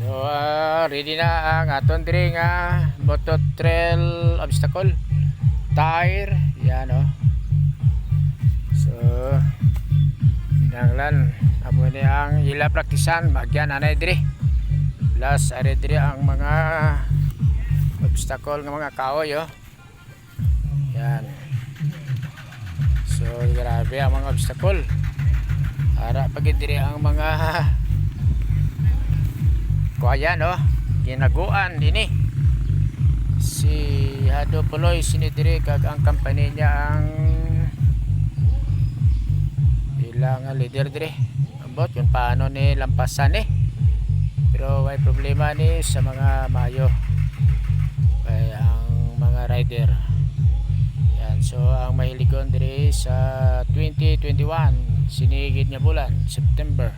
So ready na ang aton diri nga moto trail obstacle tire yan oh. So nanglan amo ni ang ila praktisan magyan anay diri plus are diri ang mga obstacle nga mga kahoy oh. Yan. So grabe ang mga obstacle. Ara pagid diri ang mga kuya no, ginaguan dinhi. Si Hado Puloy sinidiri kag ang company niya ang ilang leader diri. Ambot yun paano ni lampasan ni. Pero may problema ni sa mga mayo. Kay ang mga rider. Yan, so ang mahiligon diri sa 2021 sinigid nga bulan September.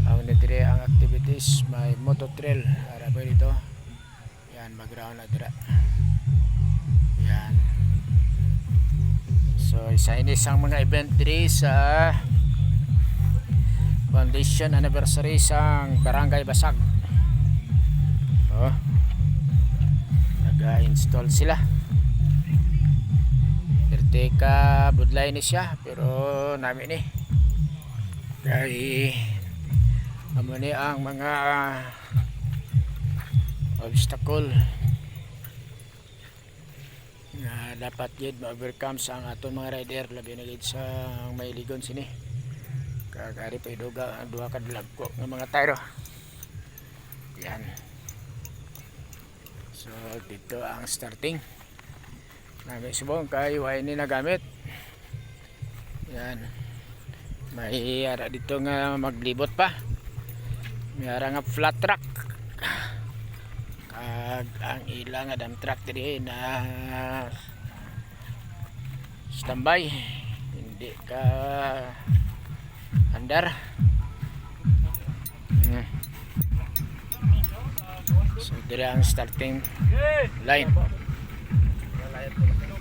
Ang nitire ang activities may moto trail ara ba dito. Yan mag-round na dira. Yan. So isa ini sang mga event diri sa foundation anniversary sang Barangay Basag. Oh. Nag-install sila. Teka budlay ni siya pero namin ni kay amo ni ang mga obstacle na dapat gid ma-overcome sa ang aton mga rider labi na gid sa may ligon sini kagari pa iduga duha ka dalagko ng mga tire. Yan. So dito ang starting namin subong kay way ni nagamit. Yan. May ara dito nga maglibot pa. May ara nga flat track. Kag ang ilang nga dump truck diri na standby. Hindi ka andar. So diri ang starting line.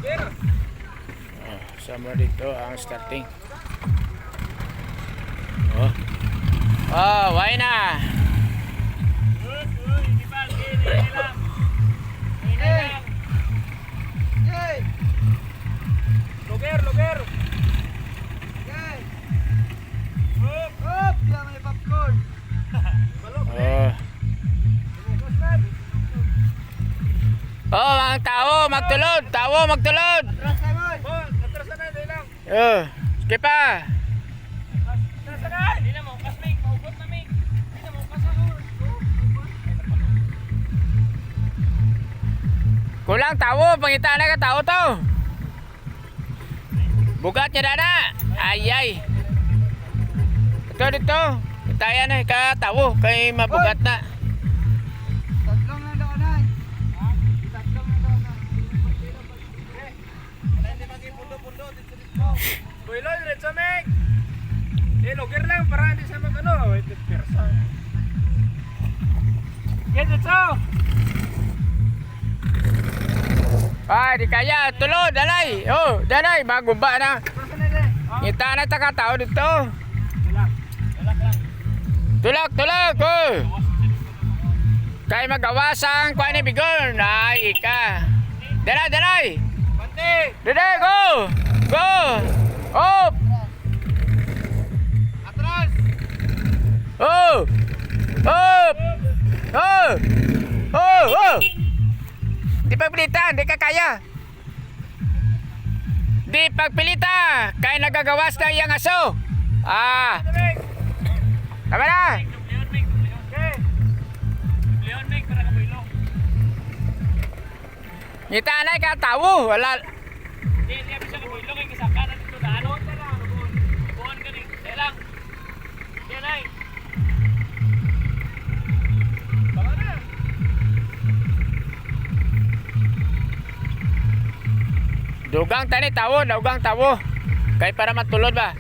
Oh, sama dito ang starting. Oh. Oh, why na? Luger. Dia may popcorn. Oh. Oh, mga tao magtulod. Atras na dili lang. Oh, sige pa. Atras na. Di na mo kasmig, maugot na mig. Di na mo kasahur. Kulang tao, pangita na ka tao to. Bugat niya dana. Ay. Ito dito. Itaya na ka tao kay mabugat na. Builoy, diretso meg. Luger lang para hindi sa magano. Ito persa. Get dito. Ay, di kaya tulod, dalay. Oh, dalay maguba na. Ngita na ta ka tao dito. Tulak. Oh. Kay magawasan kuan ni bigol. Ay, ika. Dalay. Pante. Dede, go. Up! Atras! Oh! Di pagpilitan, di ka kaya. Di pagpilita, kaya nagagawas ng iyang aso. Ah! Tama na! Ngita na ka tawo, wala. Di bisa ka builong kay gisaka na dito daanon ta lang buon gani lang. Yan ay. Tama na. Dugang tawo. Kay para matulod ba?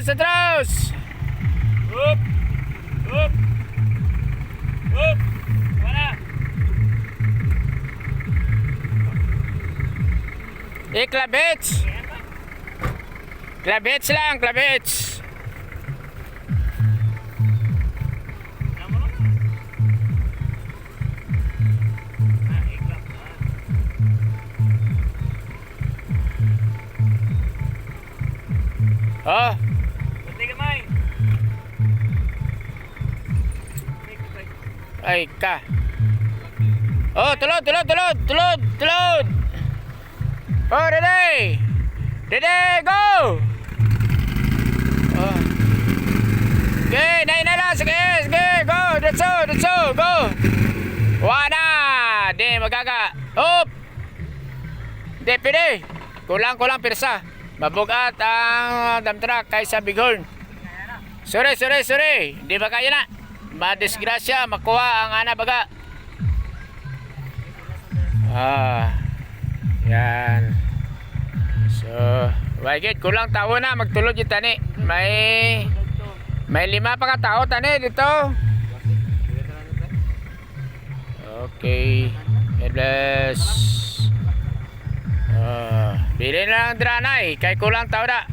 atras! Up! Up! Up! Wala! Klabits! Klabits lang, klabits! Oh, Pati kamay! ay ka. Oh, tulod, tulod, tulod, tulod, tulod. Oh, ready. Ready, go. Oh. Okay, nain na lang. Sige, sige, go. Ditso, go. Wana. Di, magaga. Up. Di, pili. Kulang pirsa. Mabugat ang dump truck kaysa Bighorn. Sorry. Di ba kaya na? Madisgrasya, makuha ang ana baga. Yan. So, wagit kulang tao na magtulog yung tani. May 5 pa ka tao tani dito. Okay. God bless. Bili na lang dranay kay kulang tao da.